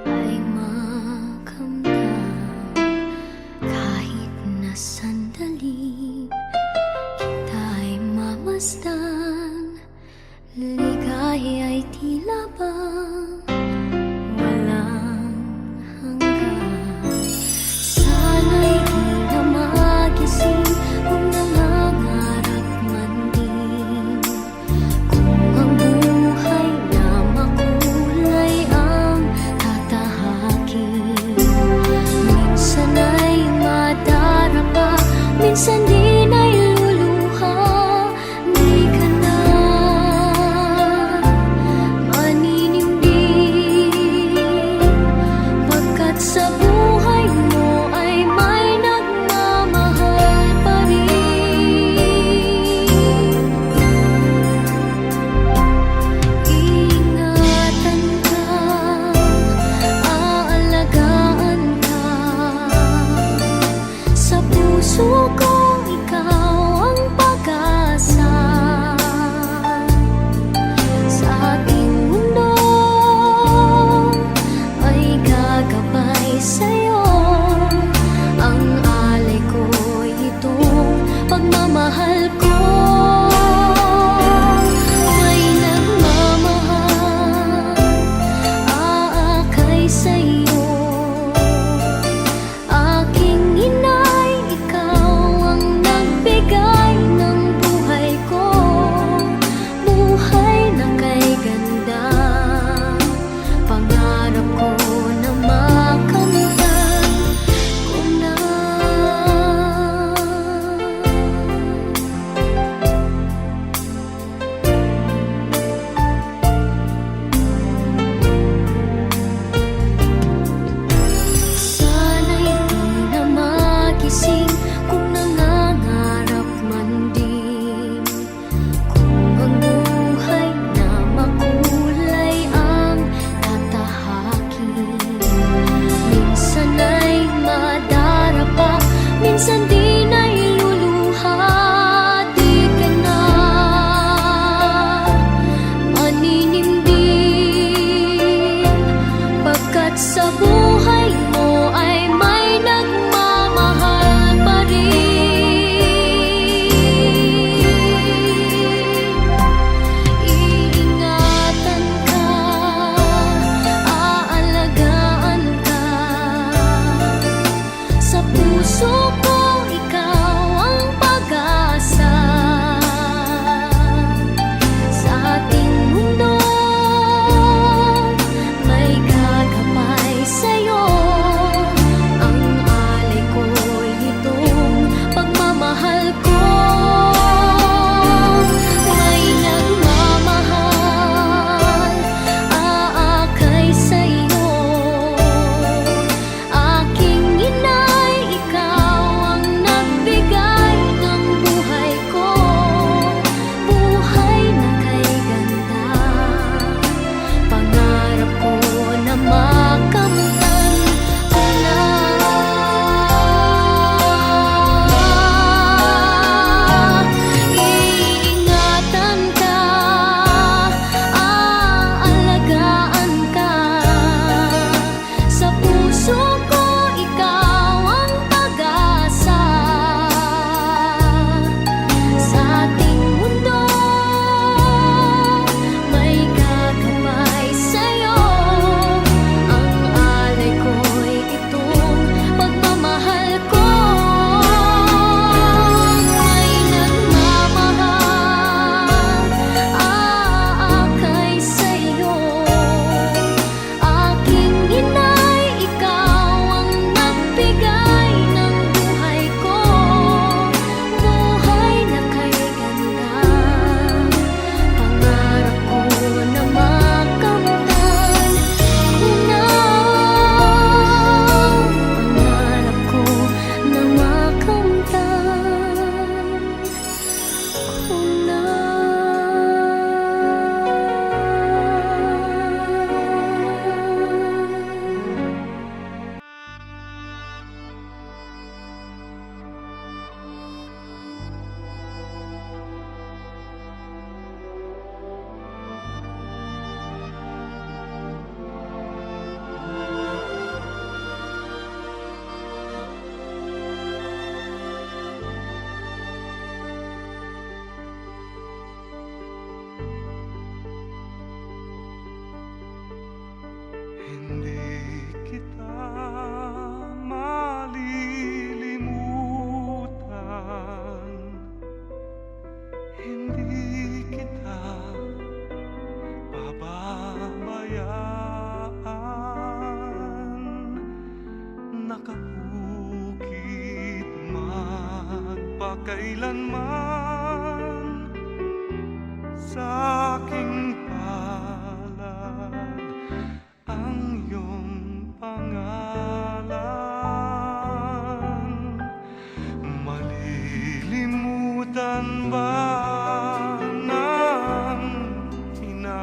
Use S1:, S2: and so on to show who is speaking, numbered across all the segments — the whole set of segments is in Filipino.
S1: ay makamdam. Kahit na sandali kita'y mamasdan, ligaya ay tila bang walang hanggan. Sana'y di na magising kung nangangarap man din, kung ang buhay na makulay ang
S2: Hindi kita malilimutan, hindi kita pababayaan. Nakaukit magpakailanman sa aking palad ang iyong pangalan. Malilimutan ba ng ina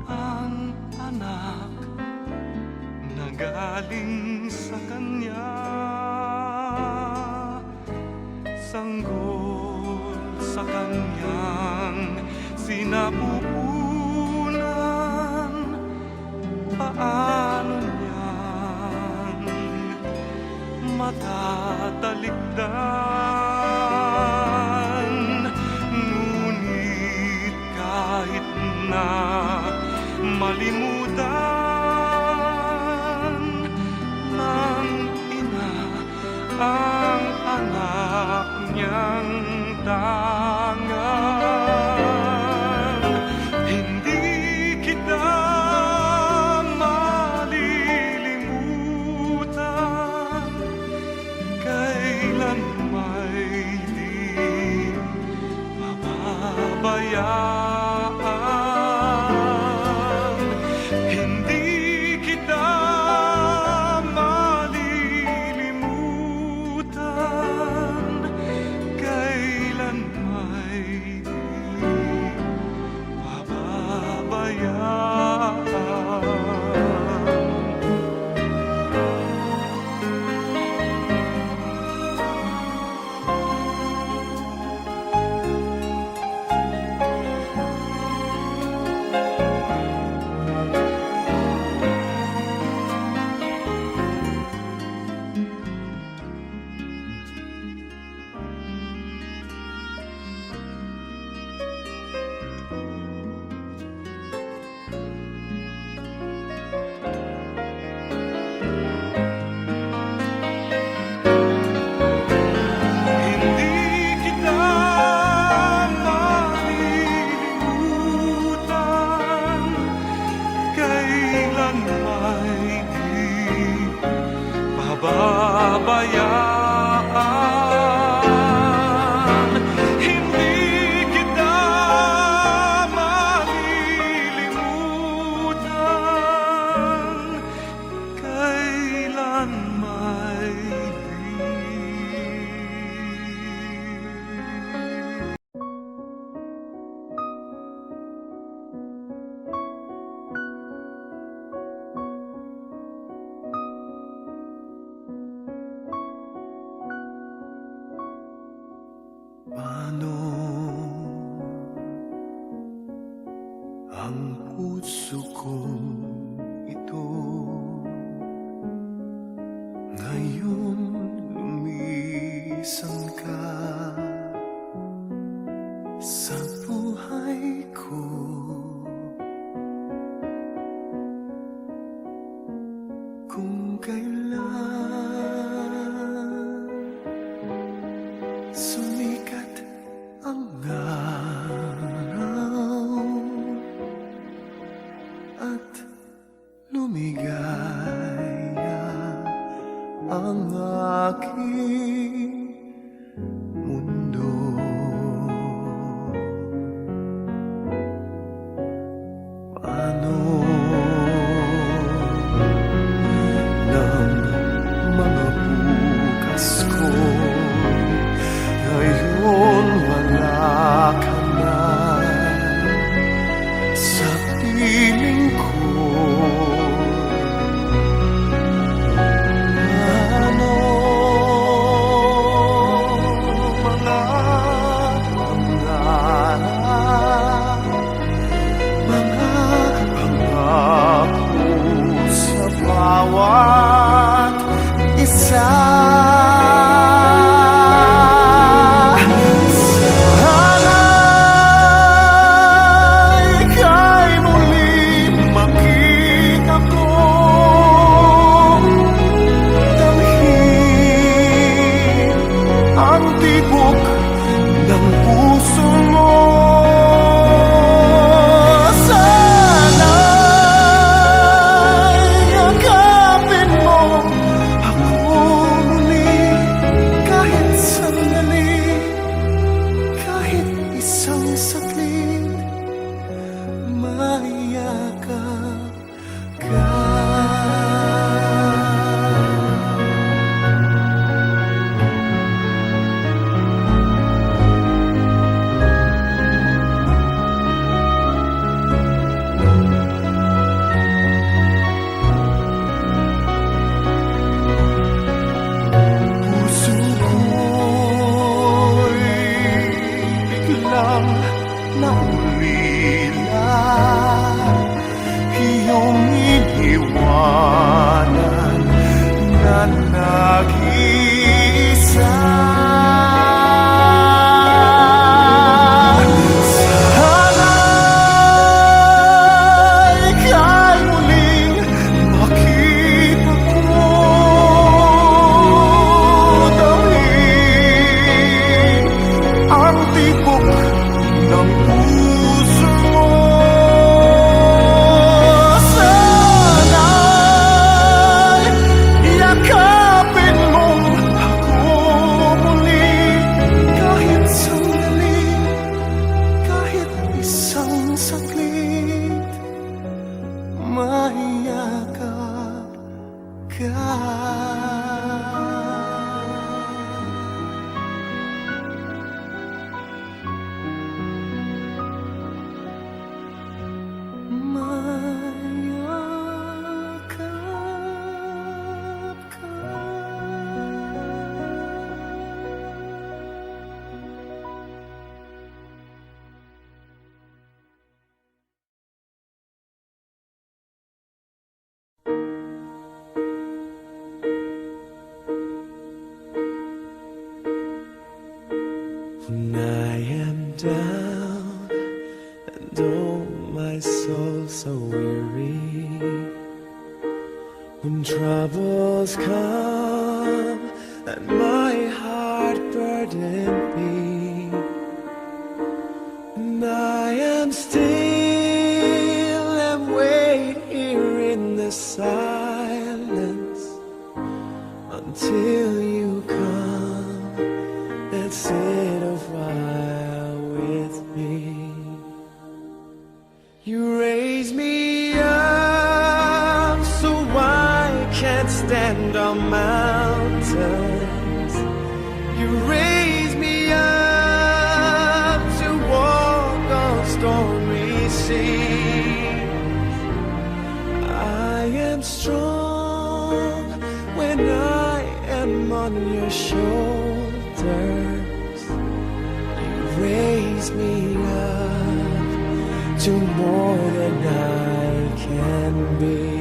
S2: ang anak na galing sa kanya? Sanggol sa kanyang sinapupunan, paano niyang matatalikdan? Ngunit kahit na malimutan ng ina ang anak niyang tangan, hindi kita malilimutan, kailan may di mapapabayaan. Hindi kita malilimutan, kailan may di mapapabayaan. Hindi kita malilimutan, kailan may di pababayaan. Hindi kita malilimutan, kailan may di. Paano ang puso kong ito ngayon lumisan ka sa buhay ko? Kung kailan sumikat ang araw at lumigaya ang aking mundo, paano ng mga bukas ko ngayon wala ka na sa piling ko? Ano mga pangarap, mga feel so weary, when troubles come and my heart burden be, and I am still and wait here in the silence until you come and sit a while with me. You raise me up so I can't stand on mountains. You raise me up to walk on stormy seas. I am strong when I am on your shoulders. You raise me up to more than I can be.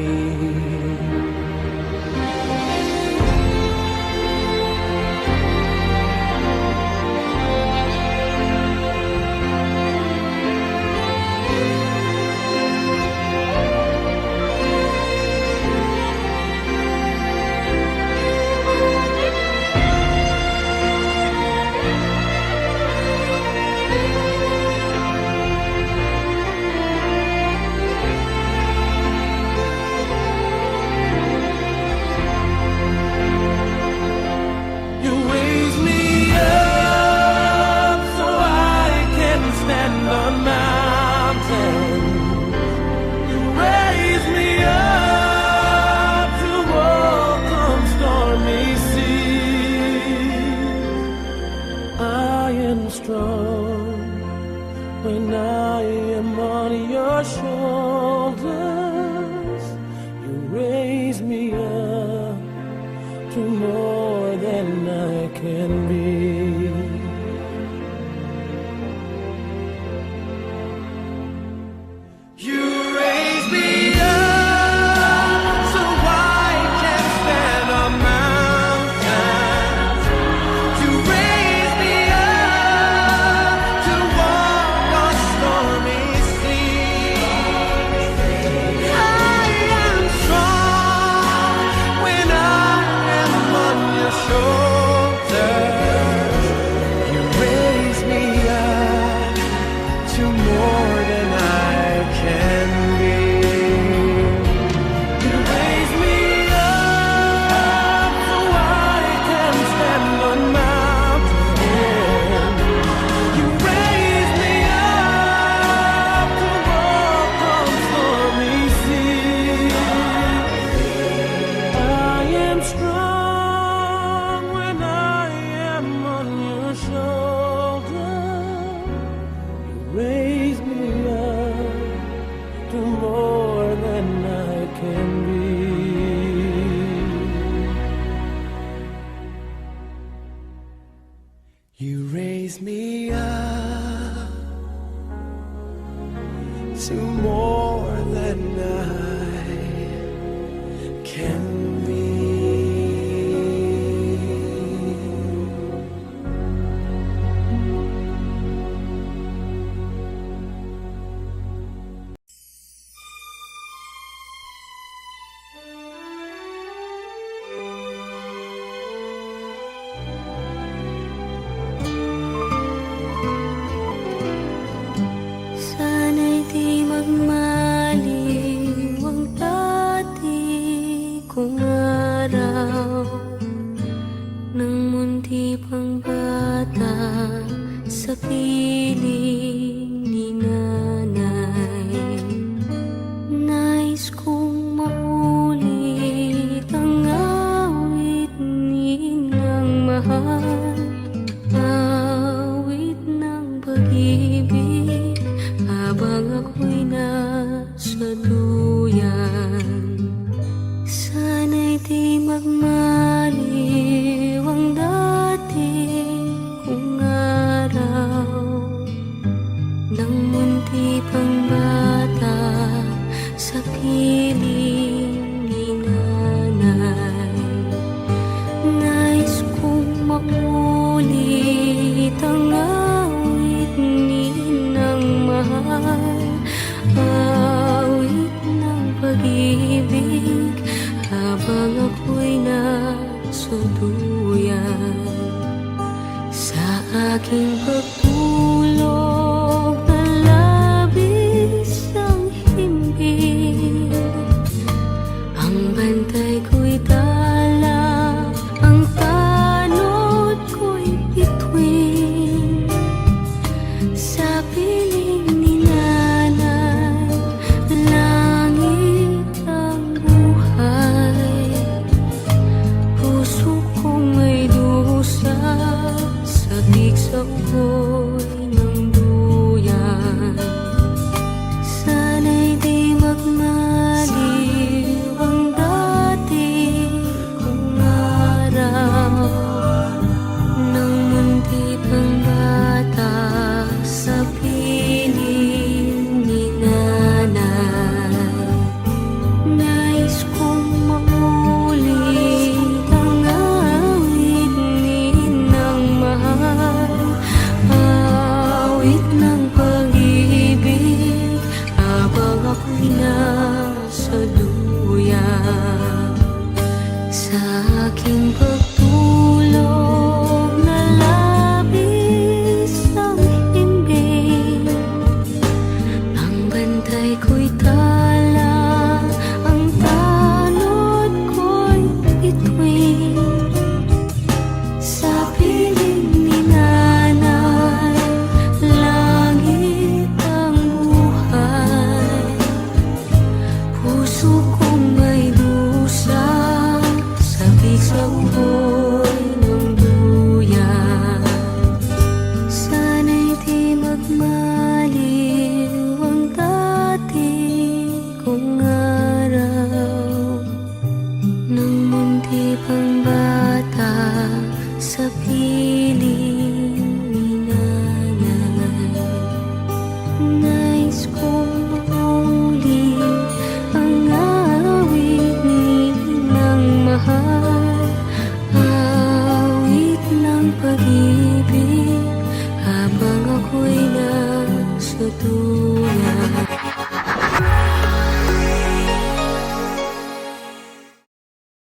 S2: Strong when I am on your shoulders. You raise me up to more than I can be. You raise me up so I can stand on mountains. You raise me You raise me up to more than I can be.
S1: sa luya sa aking pag